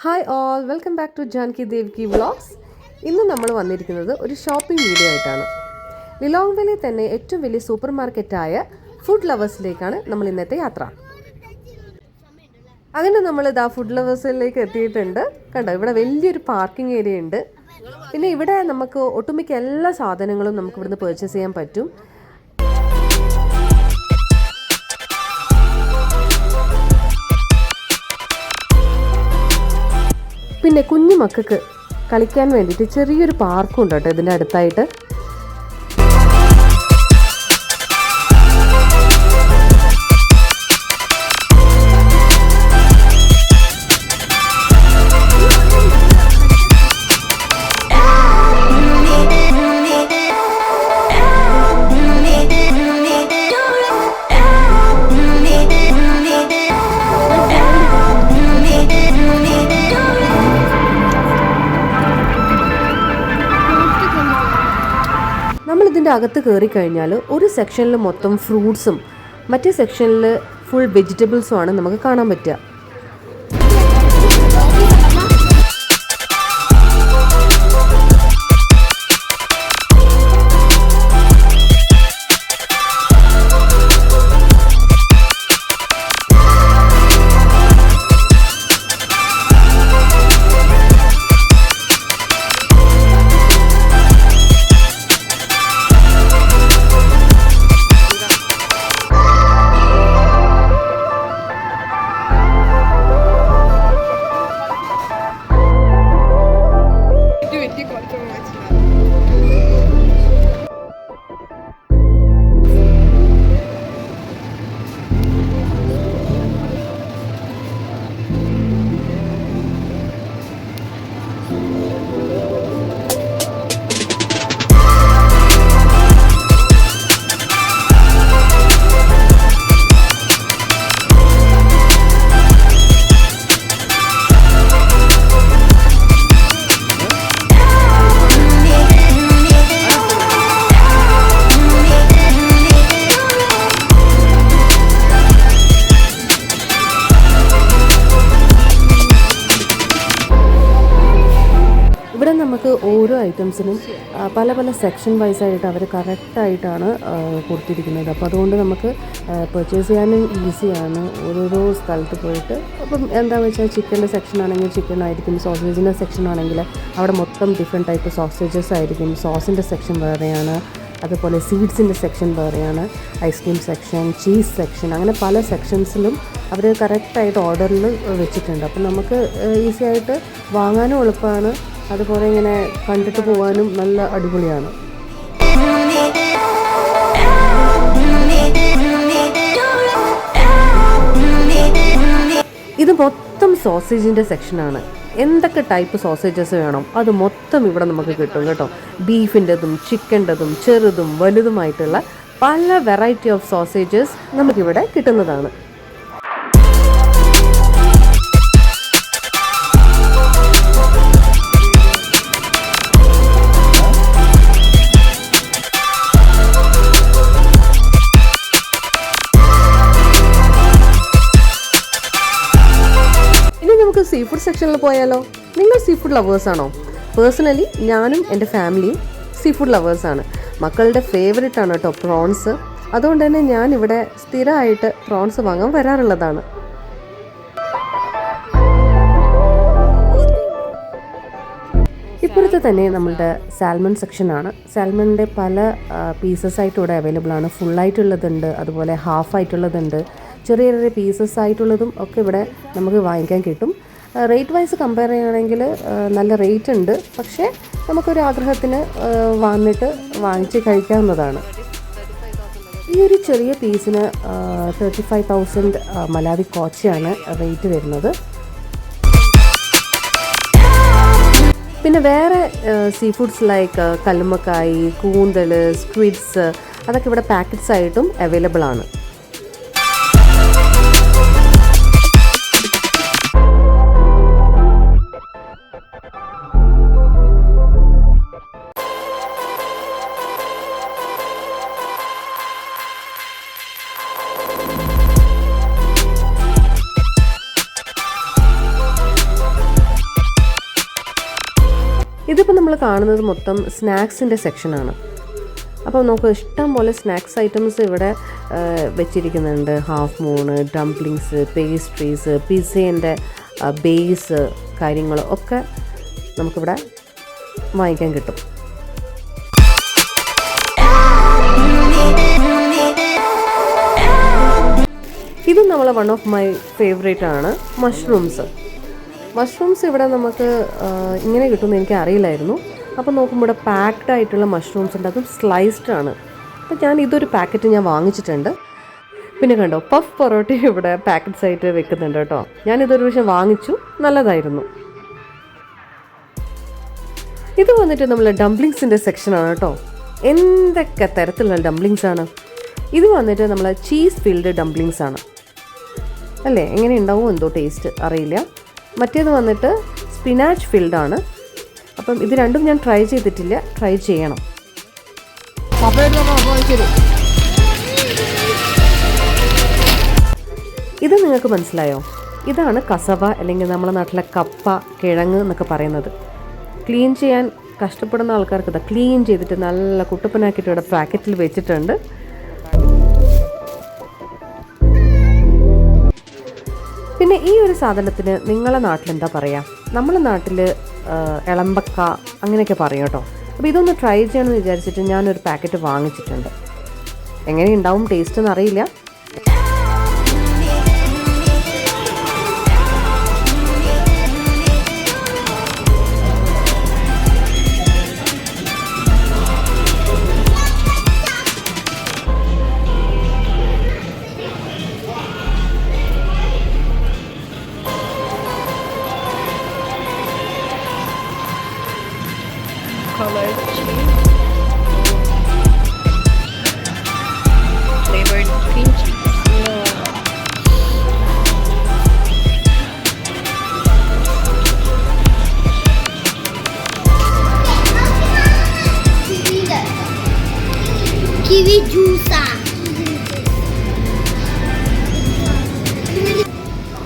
Hi all, welcome back to Janki Devki vlogs. ഇന്ന് നമ്മൾ വന്നിരിക്കുന്നത് ഒരു ഷോപ്പിംഗ് വീഡിയോ ആയിട്ടാണ്. ലിലോങ്വെയിലെ തന്നെ ഏറ്റവും വലിയ സൂപ്പർ മാർക്കറ്റായ ഫുഡ് ലവേഴ്സിലേക്കാണ് നമ്മൾ ഇന്നത്തെ യാത്ര. അങ്ങനെ നമ്മൾ ഫുഡ് ലവേഴ്സിലേക്ക് എത്തിയിട്ടുണ്ട്. കണ്ടോ, ഇവിടെ വലിയൊരു പാർക്കിംഗ് ഏരിയ ഉണ്ട്. പിന്നെ ഇവിടെ നമുക്ക് ഒട്ടുമിക്ക എല്ലാ സാധനങ്ങളും നമുക്ക് ഇവിടുന്ന് പർച്ചേസ് ചെയ്യാൻ പറ്റും. പിന്നെ കുഞ്ഞു മക്കൾക്ക് കളിക്കാൻ വേണ്ടിയിട്ട് ചെറിയൊരു പാർക്കും ഉണ്ട് കേട്ടോ ഇതിൻ്റെ അടുത്തായിട്ട്. നമ്മളിതിൻ്റെ അകത്ത് കയറി കഴിഞ്ഞാൽ ഒരു സെക്ഷനിൽ മൊത്തം ഫ്രൂട്ട്സും മറ്റേ സെക്ഷനിൽ ഫുൾ വെജിറ്റബിൾസും ആണ് നമുക്ക് കാണാൻ പറ്റുക. ഇവിടെ നമുക്ക് ഓരോ ഐറ്റംസിനും പല പല സെക്ഷൻ വൈസായിട്ട് അവർ കറക്റ്റായിട്ടാണ് കൊടുത്തിരിക്കുന്നത്. അപ്പോൾ അതുകൊണ്ട് നമുക്ക് പർച്ചേസ് ചെയ്യാനും ഈസിയാണ് ഓരോരോ സ്ഥലത്ത് പോയിട്ട്. അപ്പം എന്താണെന്ന് വെച്ചാൽ ചിക്കൻ്റെ സെക്ഷൻ ആണെങ്കിൽ ചിക്കൻ ആയിരിക്കും, സോസേജിൻ്റെ സെക്ഷൻ ആണെങ്കിൽ അവിടെ മൊത്തം ഡിഫറെൻറ്റ് ടൈപ്പ് സോസേജസ് ആയിരിക്കും. സോസിൻ്റെ സെക്ഷൻ വേറെയാണ്, അതുപോലെ സീഡ്സിൻ്റെ സെക്ഷൻ വേറെയാണ്, ഐസ്ക്രീം സെക്ഷൻ, ചീസ് സെക്ഷൻ, അങ്ങനെ പല സെക്ഷൻസിലും അവർ കറക്റ്റായിട്ട് ഓർഡറിൽ വെച്ചിട്ടുണ്ട്. അപ്പം നമുക്ക് ഈസി ആയിട്ട് വാങ്ങാനും എളുപ്പമാണ്, അതുപോലെ ഇങ്ങനെ കണ്ടിട്ട് പോകാനും നല്ല അടിപൊളിയാണ്. ഇത് മൊത്തം സോസേജിൻ്റെ സെക്ഷനാണ്. എന്തൊക്കെ ടൈപ്പ് സോസേജസ് വേണം അത് മൊത്തം ഇവിടെ നമുക്ക് കിട്ടും കേട്ടോ. ബീഫിൻ്റെതും ചിക്കൻ്റെതും ചെറുതും വലുതുമായിട്ടുള്ള പല വെറൈറ്റി ഓഫ് സോസേജസ് നമുക്കിവിടെ കിട്ടുന്നതാണ്. നമുക്ക് സീ ഫുഡ് സെക്ഷനിൽ പോയാലോ? നിങ്ങൾ സീ ഫുഡ് ലവേഴ്സാണോ? പേഴ്സണലി ഞാനും എൻ്റെ ഫാമിലിയും സീ ഫുഡ് ലവേഴ്സാണ്. മക്കളുടെ ഫേവറേറ്റ് ആണ് കേട്ടോ പ്രോൺസ്. അതുകൊണ്ട് തന്നെ ഞാനിവിടെ സ്ഥിരമായിട്ട് പ്രോൺസ് വാങ്ങാൻ വരാറുള്ളതാണ്. ഇപ്പോഴത്തെ തന്നെ നമ്മളുടെ സാൽമൺ സെക്ഷനാണ്. സാൽമണിൻ്റെ പല പീസസ് ആയിട്ട് ഇവിടെ അവൈലബിൾ ആണ്. ഫുള്ളായിട്ടുള്ളതുണ്ട്, അതുപോലെ ഹാഫ് ആയിട്ടുള്ളതുണ്ട്, ചെറിയ ചെറിയ പീസസ് ആയിട്ടുള്ളതും ഒക്കെ ഇവിടെ നമുക്ക് വാങ്ങിക്കാൻ കിട്ടും. റേറ്റ് വൈസ് കമ്പയർ ചെയ്യുകയാണെങ്കിൽ നല്ല റേറ്റ് ഉണ്ട്, പക്ഷേ നമുക്കൊരു ആഗ്രഹത്തിന് വന്നിട്ട് വാങ്ങിച്ച് കഴിക്കാവുന്നതാണ്. ഈ ഒരു ചെറിയ പീസിന് 35,000 മലാവി കോച്ചയാണ് റേറ്റ് വരുന്നത്. പിന്നെ വേറെ സീ ഫുഡ്സ് ലൈക്ക് കല്ലുമ്മക്കായി, കൂന്തൽ, സ്ക്വിഡ്സ് അതൊക്കെ ഇവിടെ പാക്കറ്റ്സ് ആയിട്ടും അവൈലബിൾ ആണ്. ഇതിപ്പോൾ നമ്മൾ കാണുന്നത് മൊത്തം സ്നാക്സിൻ്റെ സെക്ഷനാണ്. അപ്പോൾ നമുക്ക് ഇഷ്ടം പോലെ സ്നാക്സ് ഐറ്റംസ് ഇവിടെ വെച്ചിരിക്കുന്നുണ്ട്. ഹാഫ് മൂണ്, ഡംപ്ലിങ്സ്, പേസ്ട്രീസ്, പിസ്സേൻ്റെ ബേസ് കാര്യങ്ങൾ ഒക്കെ നമുക്കിവിടെ വാങ്ങിക്കാൻ കിട്ടും. ഇത് നമ്മളെ വൺ ഓഫ് മൈ ഫേവറേറ്റ് ആണ് മഷ്റൂംസ് ഇവിടെ നമുക്ക് ഇങ്ങനെ കിട്ടുമെന്ന് എനിക്ക് അറിയില്ലായിരുന്നു. അപ്പോൾ നോക്കുമ്പോൾ ഇവിടെ പാക്ഡ് ആയിട്ടുള്ള മഷ്റൂംസ് ഉണ്ട്, അതും സ്ലൈസ്ഡ് ആണ്. അപ്പോൾ ഞാൻ ഇതൊരു പാക്കറ്റ് ഞാൻ വാങ്ങിച്ചിട്ടുണ്ട്. പിന്നെ കണ്ടോ പഫ് പൊറോട്ട ഇവിടെ പാക്കറ്റ്സ് ആയിട്ട് വെക്കുന്നുണ്ട് കേട്ടോ. ഞാനിതൊരു പ്രാവശ്യം വാങ്ങിച്ചു, നല്ലതായിരുന്നു. ഇത് വന്നിട്ട് നമ്മൾ ഡംപ്ലിങ്സിൻ്റെ സെക്ഷനാണ് കേട്ടോ. എന്തൊക്കെ തരത്തിലുള്ള ഡംപ്ലിങ്സ് ആണ്. ഇത് വന്നിട്ട് നമ്മൾ ചീസ് ഫിൽഡ് ഡംപ്ലിങ്സ് ആണ് അല്ലേ. എങ്ങനെ ഉണ്ടാവും എന്തോ ടേസ്റ്റ് അറിയില്ല. മറ്റേത് വന്നിട്ട് സ്പിനാച്ച് ഫിൽഡാണ്. അപ്പം ഇത് രണ്ടും ഞാൻ ട്രൈ ചെയ്തിട്ടില്ല, ട്രൈ ചെയ്യണം. ഇത് നിങ്ങൾക്ക് മനസ്സിലായോ? ഇതാണ് കസവ, അല്ലെങ്കിൽ നമ്മുടെ നാട്ടിലെ കപ്പ, കിഴങ്ങ് എന്നൊക്കെ പറയുന്നത്. ക്ലീൻ ചെയ്യാൻ കഷ്ടപ്പെടുന്ന ആൾക്കാർക്ക് ഇതാ ക്ലീൻ ചെയ്തിട്ട് നല്ല കുട്ടപ്പനാക്കിയിട്ട് ഇവിടെ പാക്കറ്റിൽ വെച്ചിട്ടുണ്ട്. പിന്നെ ഈ ഒരു സാധനത്തിന് നിങ്ങളെ നാട്ടിലെന്താ പറയുക? നമ്മളെ നാട്ടിൽ ഇളമ്പക്ക അങ്ങനെയൊക്കെ പറയും കേട്ടോ. അപ്പോൾ ഇതൊന്ന് ട്രൈ ചെയ്യണമെന്ന് വിചാരിച്ചിട്ട് ഞാനൊരു പാക്കറ്റ് വാങ്ങിച്ചിട്ടുണ്ട്. എങ്ങനെ ഉണ്ടാവും ടേസ്റ്റ് എന്നറിയില്ല. Colored cheese, flavored cream cheese. Kiwi juice.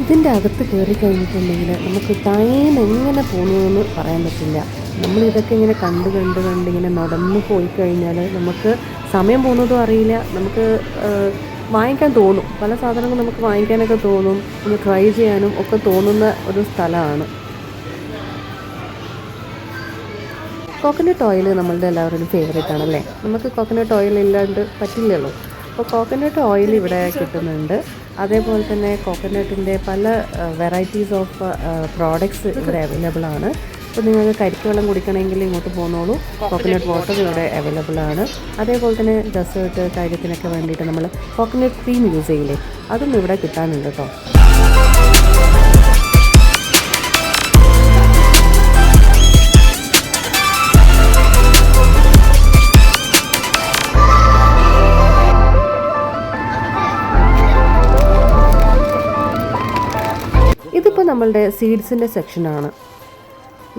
ഇതിൻ്റെ അകത്ത് കയറി കഴിഞ്ഞിട്ടുണ്ടെങ്കിൽ നമുക്ക് ടൈം എങ്ങനെ പോകുന്നതെന്ന് പറയാൻ പറ്റില്ല. നമ്മളിതൊക്കെ ഇങ്ങനെ കണ്ട് ഇങ്ങനെ നടന്നു പോയി കഴിഞ്ഞാൽ നമുക്ക് സമയം പോകുന്നതും അറിയില്ല. നമുക്ക് വാങ്ങിക്കാൻ തോന്നും, പല സാധനങ്ങളും നമുക്ക് വാങ്ങിക്കാനൊക്കെ തോന്നും, ഒന്ന് ട്രൈ ചെയ്യാനും ഒക്കെ തോന്നുന്ന ഒരു സ്ഥലമാണ്. കോക്കനട്ട് ഓയിൽ നമ്മളുടെ എല്ലാവരുടെയും ഫേവറേറ്റ് ആണല്ലേ. നമുക്ക് കോക്കനട്ട് ഓയിൽ ഇല്ലാണ്ട് പറ്റില്ലല്ലോ. അപ്പോൾ കോക്കനട്ട് ഓയിൽ ഇവിടെ കിട്ടുന്നുണ്ട്. അതേപോലെ തന്നെ കോക്കനട്ടിൻ്റെ പല വെറൈറ്റീസ് ഓഫ് പ്രോഡക്ട്സ് ഇവിടെ അവൈലബിൾ ആണ്. അപ്പോൾ നിങ്ങൾക്ക് കരിക്ക് വെള്ളം കുടിക്കണമെങ്കിൽ ഇങ്ങോട്ട് പോന്നോളൂ. കോക്കനട്ട് വാട്ടർ ഇവിടെ അവൈലബിൾ ആണ്. അതേപോലെ തന്നെ ഡെസേർട്ട് കാര്യത്തിനൊക്കെ വേണ്ടിയിട്ട് നമ്മൾ കോക്കനട്ട് ക്രീം യൂസ് ചെയ്യില്ലേ, അതും ഇവിടെ കിട്ടാനുണ്ട് കേട്ടോ. ഇതിപ്പോൾ നമ്മളുടെ സീഡ്സിൻ്റെ സെക്ഷനാണ്.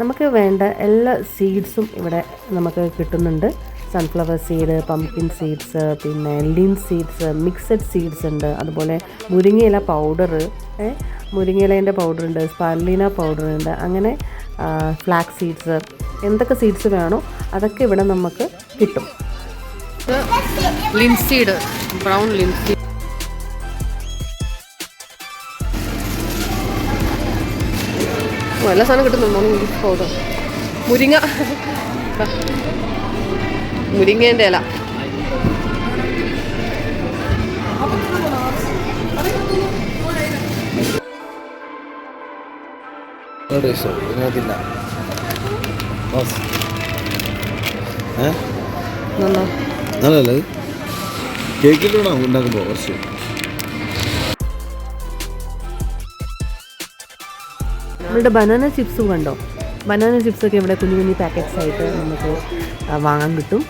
നമുക്ക് വേണ്ട എല്ലാ സീഡ്സും ഇവിടെ നമുക്ക് കിട്ടുന്നുണ്ട്. സൺഫ്ലവർ സീഡ്, പംകിൻ സീഡ്സ്, പിന്നെ ലിൻ സീഡ്സ്, മിക്സഡ് സീഡ്സ് ഉണ്ട്. അതുപോലെ മുരിങ്ങയില പൗഡർ, മുരിങ്ങയിലേൻ്റെ പൗഡറുണ്ട്, സ്പർലിന പൗഡറുണ്ട്. അങ്ങനെ ഫ്ലാക്സ് സീഡ്സ്, എന്തൊക്കെ സീഡ്സ് വേണോ അതൊക്കെ ഇവിടെ നമുക്ക് കിട്ടും. Linseed, brown linseed. എല്ലാ സാധനം കിട്ടുന്നുണ്ടോ? പൗഡർ, മുരിങ്ങേൻ്റെ ഇല. നല്ലല്ലേ കേക്കിലൂടെ ഉണ്ടാക്കുമ്പോൾ കുറച്ച് നമ്മളുടെ ബനാന ചിപ്സും കണ്ടോ. ബനാന ചിപ്സൊക്കെ ഇവിടെ കുഞ്ഞു കുഞ്ഞു പാക്കറ്റ്സ് ആയിട്ട് നമുക്ക് വാങ്ങാൻ കിട്ടും.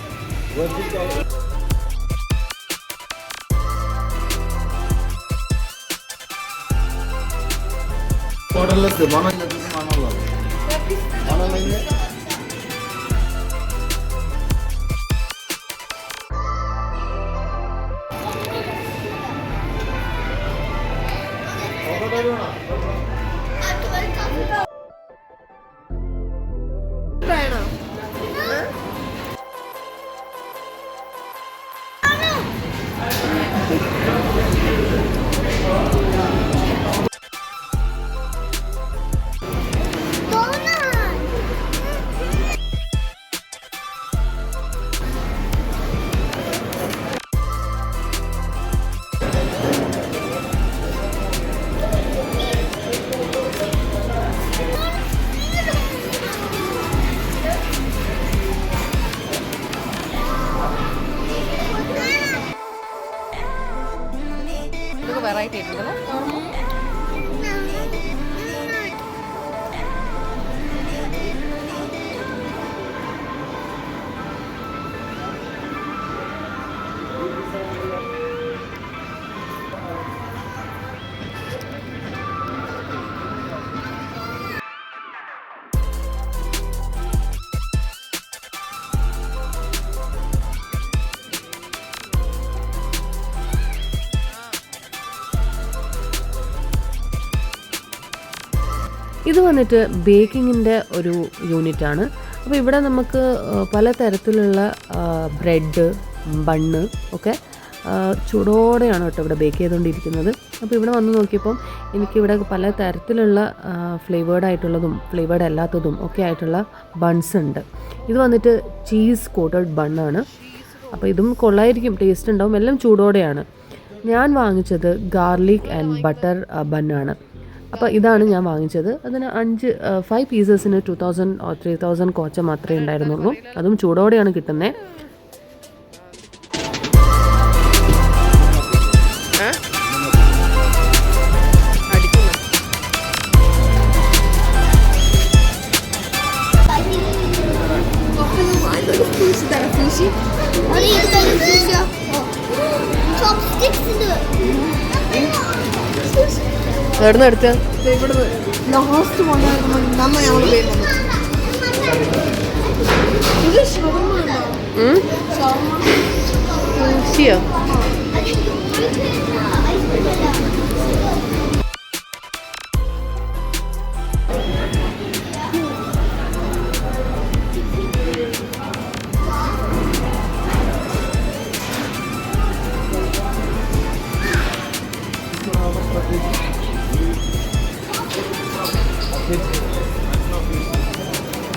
ഇത് വന്നിട്ട് ബേക്കിങ്ങിൻ്റെ ഒരു യൂണിറ്റാണ്. അപ്പോൾ ഇവിടെ നമുക്ക് പലതരത്തിലുള്ള ബ്രെഡ്, ബണ്ണ് ഒക്കെ ചൂടോടെയാണ് കേട്ടോ ഇവിടെ ബേക്ക് ചെയ്തുകൊണ്ടിരിക്കുന്നത്. അപ്പോൾ ഇവിടെ വന്ന് നോക്കിയപ്പം എനിക്കിവിടെ പല തരത്തിലുള്ള ഫ്ലേവേർഡ് ആയിട്ടുള്ളതും ഫ്ലേവേർഡ് അല്ലാത്തതും ഒക്കെ ആയിട്ടുള്ള ബൺസ് ഉണ്ട്. ഇത് വന്നിട്ട് ചീസ് കോട്ടഡ് ബണ്ണാണ്. അപ്പോൾ ഇതും കൊള്ളായിരിക്കും, ടേസ്റ്റ് ഉണ്ടാവും, എല്ലാം ചൂടോടെയാണ്. ഞാൻ വാങ്ങിച്ചത് ഗാർലിക് ആൻഡ് ബട്ടർ ബണ്ണാണ്. അപ്പോൾ ഇതാണ് ഞാൻ വാങ്ങിച്ചത്. അതിന് 5 പീസസിന് 2000 or 3000 കോച്ച മാത്രമേ ഉണ്ടായിരുന്നുള്ളൂ. അതും ചൂടോടെയാണ് കിട്ടുന്നത്. എവിടുന്ന് എടുത്ത് ലാസ്റ്റ് ശരിയോ?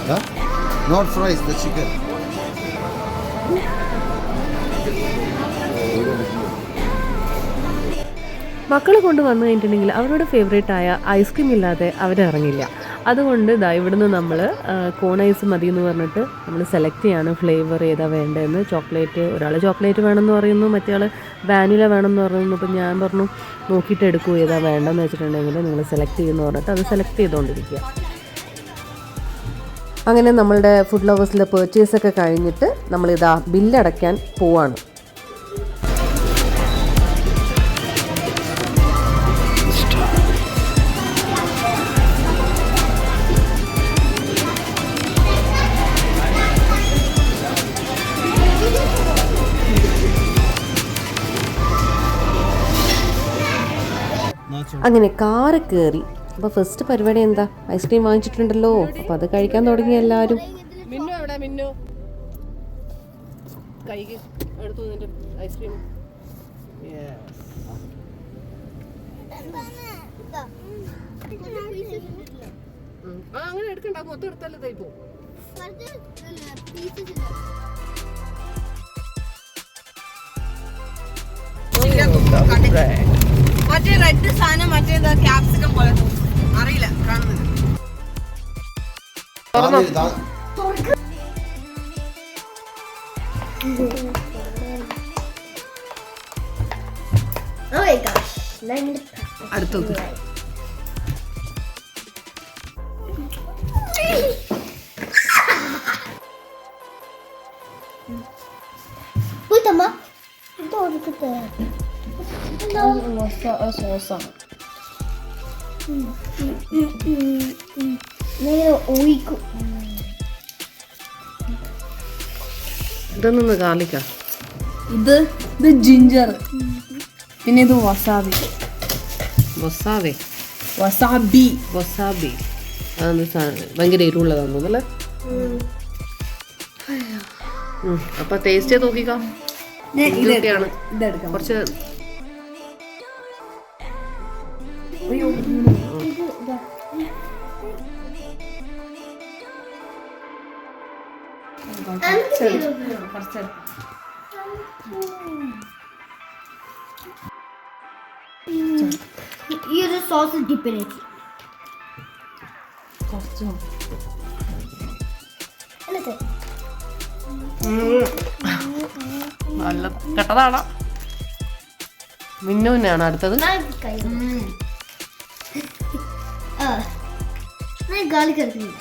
Huh? Not fries, the chicken. മക്കൾ കൊണ്ട് വന്നു കഴിഞ്ഞിട്ടുണ്ടെങ്കിൽ അവരുടെ ഫേവറേറ്റായ ഐസ്ക്രീം ഇല്ലാതെ അവരിറങ്ങില്ല. അതുകൊണ്ട് ഇവിടുന്ന് നമ്മൾ കോൺ ഐസ് മതി എന്ന് പറഞ്ഞിട്ട് നമ്മൾ സെലക്ട് ചെയ്യാണ് ഫ്ലേവർ ഏതാ വേണ്ടതെന്ന്. ചോക്ലേറ്റ്, ഒരാൾ ചോക്ലേറ്റ് വേണമെന്ന് പറയുന്നു, മറ്റേ ആൾ വാനില വേണമെന്ന് പറയുന്നു. അപ്പോൾ ഞാൻ പറഞ്ഞു നോക്കിയിട്ട് എടുക്കൂ ഏതാ വേണ്ടതെന്ന് വെച്ചിട്ടുണ്ടെങ്കിൽ നിങ്ങൾ സെലക്ട് ചെയ്യുമെന്ന് പറഞ്ഞിട്ട് അത് സെലക്ട് ചെയ്തുകൊണ്ടിരിക്കുക. അങ്ങനെ നമ്മളുടെ ഫുഡ് ലവേഴ്സിലെ പർച്ചേസൊക്കെ കഴിഞ്ഞിട്ട് നമ്മളിതാ ബില്ലടയ്ക്കാൻ പോവാണ്. അങ്ങനെ കാറ് കയറി. അപ്പോൾ ഫസ്റ്റ് പരിപാടി എന്താ, ഐസ്ക്രീം വാങ്ങിച്ചിട്ടുണ്ടല്ലോ, അപ്പോൾ അത് കഴിക്കാൻ തുടങ്ങി എല്ലാവരും. മിന്നു എവിടെ? മിന്നു കൈക്ക് എടുത്തു നിന്റെ ഐസ്ക്രീം. അങ്ങനെ എടുക്കണ്ട, മൊത്തം എടുത്തല്ലേ തയ്പ്പോ. മറ്റേ റെഡ് സാധനം മറ്റേതാ ക്യാപ്സിക്കം പോലെ അറിയില്ല കാണുന്നത്. അടുത്തോക്ക് സോസാണ്. ഇതൊന്നും ഗാർലിക്കാ. ഇത് ജിഞ്ചർ, പിന്നെ ഇത് വസാബി. വസാബി വസാബി വസാബി ഭയങ്കര എരിവുള്ളതാന്ന് തോന്നുന്നല്ലേ. അപ്പൊ ടേസ്റ്റ് ചെയ്ത് നോക്കിക്കാം. ഇതൊക്കെയാണ് കുറച്ച് ഈ ഒരു സോസ് ഡിപ്പിലേക്ക് നല്ല കെട്ടതാണ്. മിന്നുവിനാണ് അടുത്തത്. ഗാളി കിടക്കുന്നില്ല.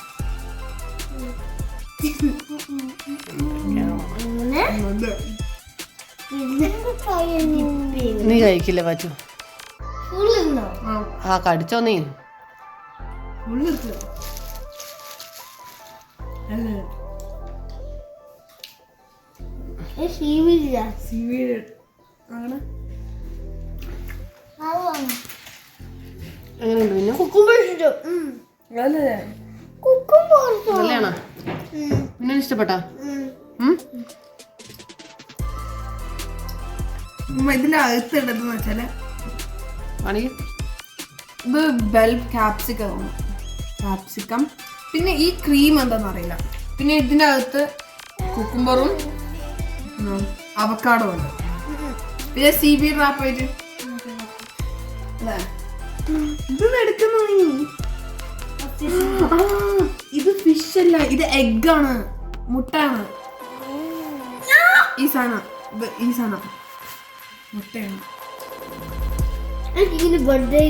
നീ കഴിക്കില്ല പറ്റൂ. ആ കടിച്ചോ നീ. എങ്ങനെയുണ്ട് പിന്നെ? നല്ലതാണോ പിന്നെ ഇഷ്ടപ്പെട്ടാ ഇതിന്റെ അകത്ത് ഇടതെന്ന് വെച്ചാല് ആണെങ്കിൽ ഇത് ബെൽ ക്യാപ്സിക്കം പിന്നെ ഈ ക്രീം എന്താന്ന് അറിയില്ല പിന്നെ ഇതിന്റെ അകത്ത് കുക്കുംബറും അവക്കാഡോ ഉണ്ട് പിന്നെ CB റാപ്പ് ആയിട്ട് ഇത് എടുക്കുന്നു നീ ഇത് ഫിഷ് അല്ല ഇത് എഗ് ആണ് മുട്ടയാണ് ഈ സാധനം മുട്ടയാണ് എനിക്ക് ഇതിന് ബർത്ത്ഡേ